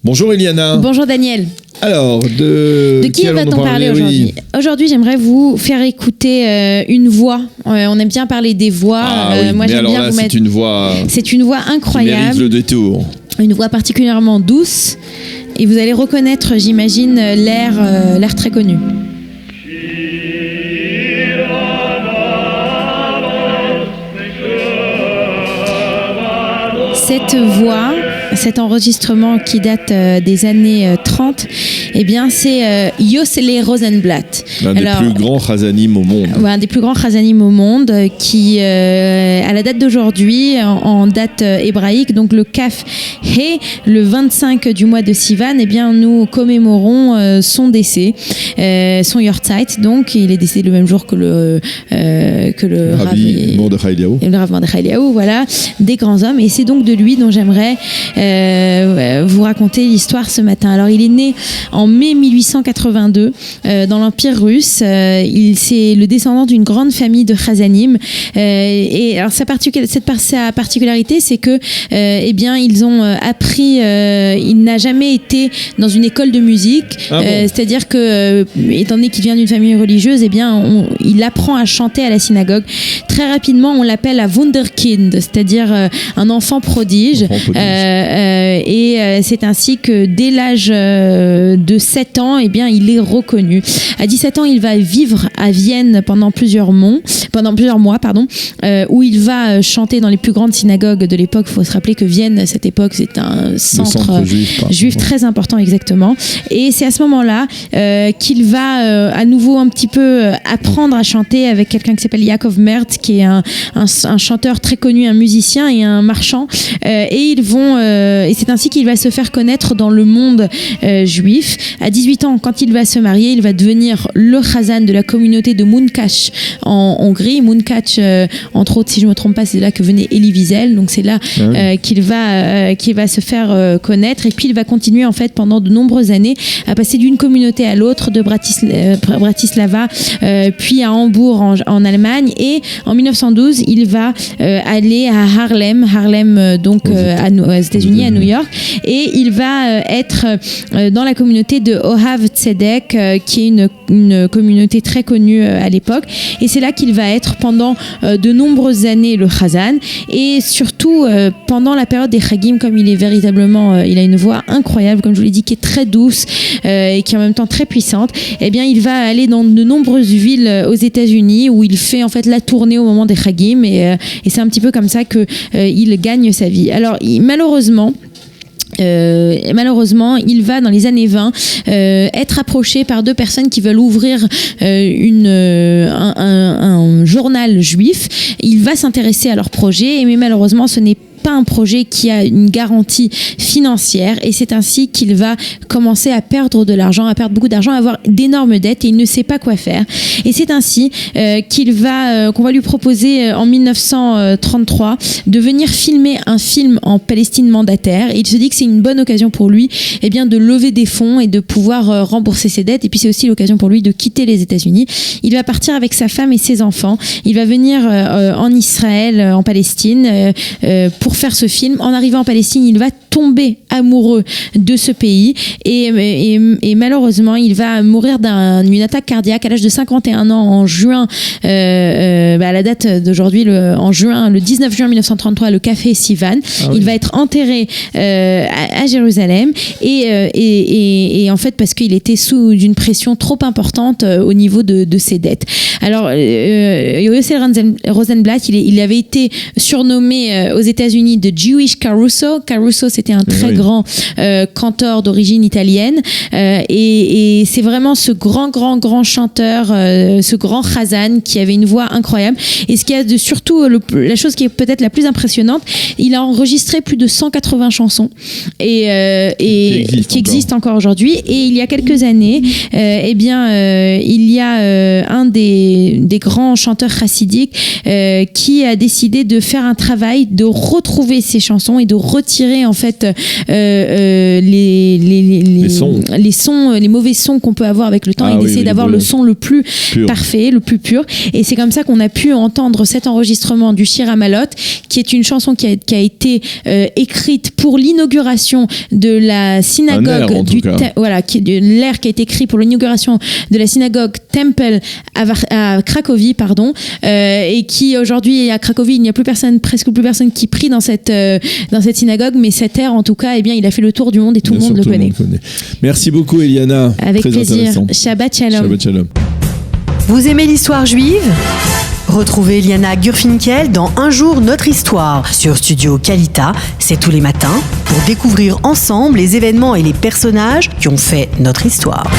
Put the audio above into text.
Bonjour Eliana. Bonjour Daniel. Alors, de qui va-t-on parler aujourd'hui ? Aujourd'hui, j'aimerais vous faire écouter une voix. On aime bien parler des voix. Moi, j'aime bien vous mettre... C'est une voix. C'est une voix incroyable. Qui mérite le détour. Une voix particulièrement douce. Et vous allez reconnaître, j'imagine, l'air très connu. Cette voix, cet enregistrement qui date des années 30, eh bien, c'est Yossele Rosenblatt. L'un des plus grands chazanim au monde. Un des plus grands chazanim au monde qui, à la date d'aujourd'hui, en date hébraïque, donc le Kaf He, le 25 du mois de Sivan, eh bien, nous commémorons son décès, son Yortzeit. Donc, il est décédé le même jour que le Rabbi Mordechai Eliaou. Le Rav Mordechai Eliaou, voilà, des grands hommes. Et c'est donc de lui dont j'aimerais vous raconter l'histoire ce matin. Alors, il est né en mai 1882 dans l'Empire russe. C'est le descendant d'une grande famille de chazanim. Et alors, sa particularité, c'est que, eh bien, ils ont appris. Il n'a jamais été dans une école de musique. C'est-à-dire que, étant donné qu'il vient d'une famille religieuse, eh bien, il apprend à chanter à la synagogue. Très rapidement, on l'appelle un Wunderkind, c'est-à-dire un enfant prodige. Et c'est ainsi que dès l'âge de 7 ans, eh bien, il est reconnu. À 17 ans, il va vivre à Vienne pendant plusieurs mois, où il va chanter dans les plus grandes synagogues de l'époque. Il faut se rappeler que Vienne, à cette époque, c'est un centre juif très important, exactement. Et c'est à ce moment-là qu'il va à nouveau un petit peu apprendre à chanter avec quelqu'un qui s'appelle Yaakov Mertz, qui est un chanteur très connu, un musicien et un marchand. Et c'est ainsi qu'il va se faire connaître dans le monde juif. À 18 ans, quand il va se marier, il va devenir le chazan de la communauté de Munkacs en Hongrie. Munkacs, entre autres, si je ne me trompe pas, c'est là que venait Elie Wiesel. Donc c'est là qu'il va se faire connaître. Et puis il va continuer en fait pendant de nombreuses années à passer d'une communauté à l'autre, de Bratislava, puis à Hambourg en Allemagne. Et en 1912, il va aller à Harlem, donc aux États-Unis, à New York, et il va être dans la communauté de Ohav Tzedek, qui est une communauté très connue à l'époque, et c'est là qu'il va être pendant de nombreuses années le chazan, et surtout pendant la période des chagim, comme il est véritablement, il a une voix incroyable, comme je vous l'ai dit, qui est très douce et qui est en même temps très puissante. Eh bien, il va aller dans de nombreuses villes aux États-Unis où il fait en fait la tournée au moment des chagim, et c'est un petit peu comme ça que il gagne sa vie. Alors malheureusement, il va dans les années 20 être approché par deux personnes qui veulent ouvrir un journal juif. Il va s'intéresser à leur projet, mais malheureusement ce n'est pas un projet qui a une garantie financière, et c'est ainsi qu'il va commencer à perdre de l'argent, à perdre beaucoup d'argent, à avoir d'énormes dettes, et il ne sait pas quoi faire. Et c'est ainsi qu'on va lui proposer en 1933 de venir filmer un film en Palestine mandataire, et il se dit que c'est une bonne occasion pour lui de lever des fonds et de pouvoir rembourser ses dettes, et puis c'est aussi l'occasion pour lui de quitter les États-Unis. Il va partir avec sa femme et ses enfants, il va venir en Israël, en Palestine, pour faire ce film. En arrivant en Palestine, il va tomber amoureux de ce pays, et malheureusement il va mourir d'une attaque cardiaque à l'âge de 51 ans en juin, à la date d'aujourd'hui, le 19 juin 1933, le café Sivan. Il va être enterré à Jérusalem, et en fait parce qu'il était sous une pression trop importante au niveau de ses dettes. Alors Yossele Rosenblatt, il avait été surnommé aux États-Unis de Jewish Caruso. Caruso, c'était un très grand canteur d'origine italienne, et c'est vraiment ce grand chanteur, ce grand chazan qui avait une voix incroyable. Et ce qu'il y a de surtout, la chose qui est peut-être la plus impressionnante, il a enregistré plus de 180 chansons qui existent encore aujourd'hui. Et il y a quelques années, il y a un des grands chanteurs chassidiques qui a décidé de faire un travail de retrouver retrouver ces chansons et de retirer en fait les sons, les mauvais sons qu'on peut avoir avec le temps et d'essayer d'avoir le son le plus parfait, le plus pur. Et c'est comme ça qu'on a pu entendre cet enregistrement du Shir Hamalot, qui est une chanson qui a été écrite pour l'inauguration de la synagogue qui est de l'air qui a été écrit pour l'inauguration de la synagogue Temple à Cracovie, et qui aujourd'hui à Cracovie il n'y a presque plus personne qui prie dans cette synagogue, mais cet air en tout cas, il a fait le tour du monde et tout le monde le connaît. Merci beaucoup Eliana. Avec plaisir. Shabbat Shalom. Shabbat Shalom. Vous aimez l'histoire juive ? Retrouvez Liana Gurfinkel dans Un jour notre histoire sur Studio Kalita, c'est tous les matins, pour découvrir ensemble les événements et les personnages qui ont fait notre histoire.